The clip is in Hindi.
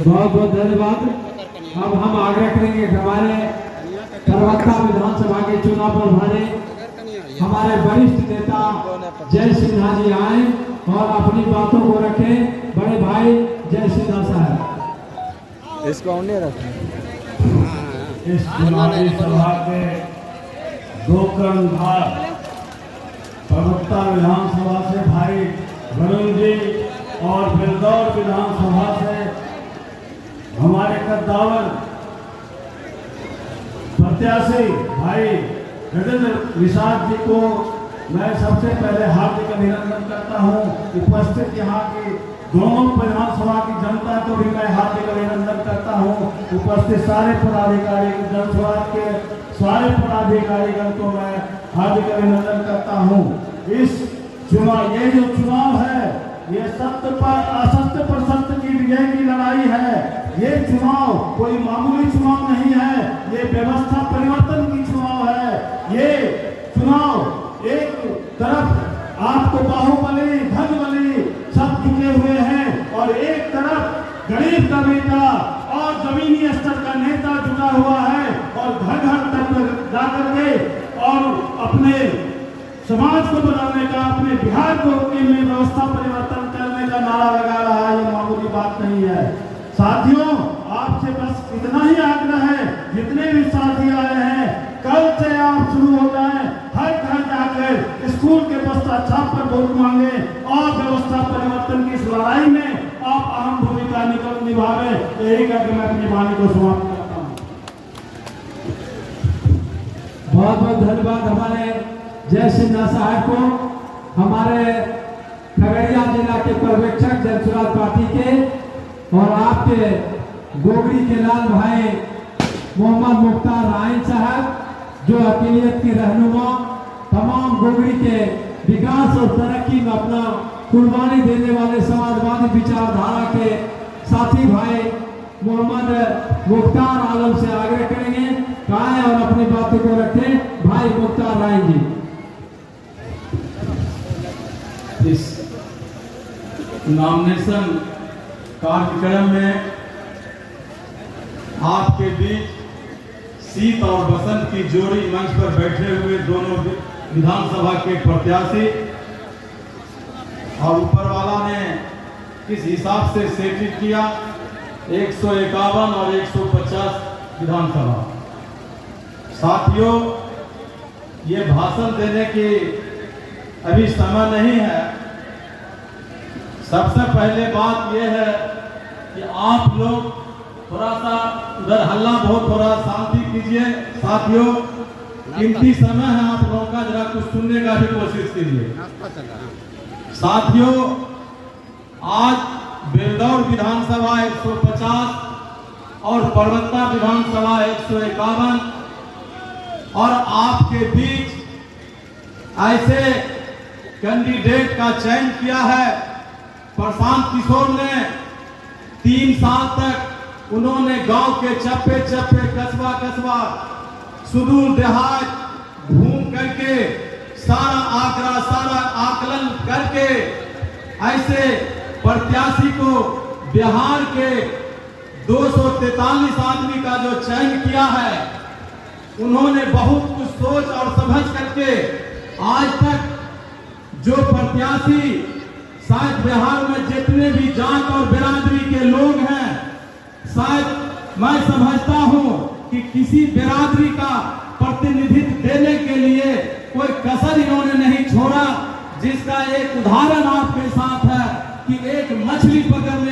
बहुत बहुत धन्यवाद। अब हम आग्रह करेंगे कि हमारे परवत्ता विधानसभा के चुनाव पर भारे हमारे वरिष्ठ नेता जय सिन्हा जी आए और अपनी बातों को रखें। बड़े भाई जय सिन्हा साहब इसको नहीं रखें। इस चुनावी सभा के दो कर्णधार परवत्ता विधानसभा से भाई वरुण जी और बिलदौर विधानसभा से हमारे कद्दावर प्रत्याशी भाई गजेंद्र निषाद जी को मैं सबसे पहले हार्दिक अभिनंदन करता हूं। उपस्थित यहाँ की दोनों विधानसभा की जनता को भी मैं हार्दिक अभिनंदन करता हूं। उपस्थित सारे पदाधिकारी जनसभा के सारे पदाधिकारीगण को मैं हार्दिक अभिनंदन करता हूं। इस चुनाव ये जो चुनाव है ये सत्य पर असत्य पर सत्य की विजय की लड़ाई है। ये चुनाव कोई मामूली चुनाव नहीं है, ये व्यवस्था परिवर्तन की चुनाव है। ये चुनाव एक तरफ आपको बाहुबली धनबली सब झुके हुए हैं और एक तरफ गरीब का बेटा और जमीनी स्तर का नेता जुटा हुआ है और घर घर तक जाकर के और अपने समाज को बनाने का, अपने बिहार को में व्यवस्था परिवर्तन करने का नारा लगा रहा है। ये मामूली बात नहीं है। साथियों, आपसे बस इतना ही आग्रह है, जितने भी साथी आए हैं कल से आप शुरू हो जाएं, हर घर जाकर स्कूल के बस्ता छाप पर वोट मांगे और व्यवस्था परिवर्तन की इस लड़ाई में आप अहम भूमिका निभावे। यही करके मैं अपनी वाणी को समाप्त करता हूँ। बहुत बहुत धन्यवाद हमारे जय सिन्हा साहब को, हमारे खगड़िया जिला के पर्यवेक्षक जनसुराज पार्टी के और आपके गोगरी के लाल भाई मोहम्मद मुख्तार राइन साहब जो अकेलियत के रहनुमा, तमाम गोगरी के विकास और तरक्की में अपना कुर्बानी देने वाले समाजवादी विचारधारा के साथी भाई मोहम्मद मुख्तार आलम से आग्रह करेंगे आए और अपनी बातों को रखें। भाई मुख्तार राइन जी इस नॉमिनेशन कार्यक्रम में आपके बीच शीत और बसंत की जोड़ी मंच पर बैठे हुए दोनों विधानसभा के प्रत्याशी और ऊपर वाला ने किस हिसाब से सेटिंग किया 151 और 150 विधानसभा। साथियों, ये भाषण देने की अभी समय नहीं है। सबसे पहले बात यह है कि आप लोग थोड़ा सा उधर हल्ला बहुत, थोड़ा शांति कीजिए। साथियों, कीमती समय है आप लोगों का, जरा कुछ सुनने का भी कोशिश कीजिए। साथियों, आज बेलदौर विधानसभा 150 और परवत्ता विधानसभा 151 और आपके बीच ऐसे कैंडिडेट का चयन किया है। प्रशांत किशोर ने 3 साल तक उन्होंने गांव के चप्पे चप्पे, कस्बा कस्बा, सुदूर देहात घूम करके सारा आंकड़ा, सारा आकलन करके ऐसे प्रत्याशी को बिहार के 243 आदमी का जो चयन किया है, उन्होंने बहुत कुछ सोच और समझ करके आज तक जो प्रत्याशी शायद बिहार में जितने भी जात और बिरादरी के लोग हैं, शायद मैं समझता हूं कि किसी बिरादरी का प्रतिनिधित्व देने के लिए कोई कसर इन्होंने नहीं छोड़ा। जिसका एक उदाहरण आपके साथ है कि एक मछली पकड़ने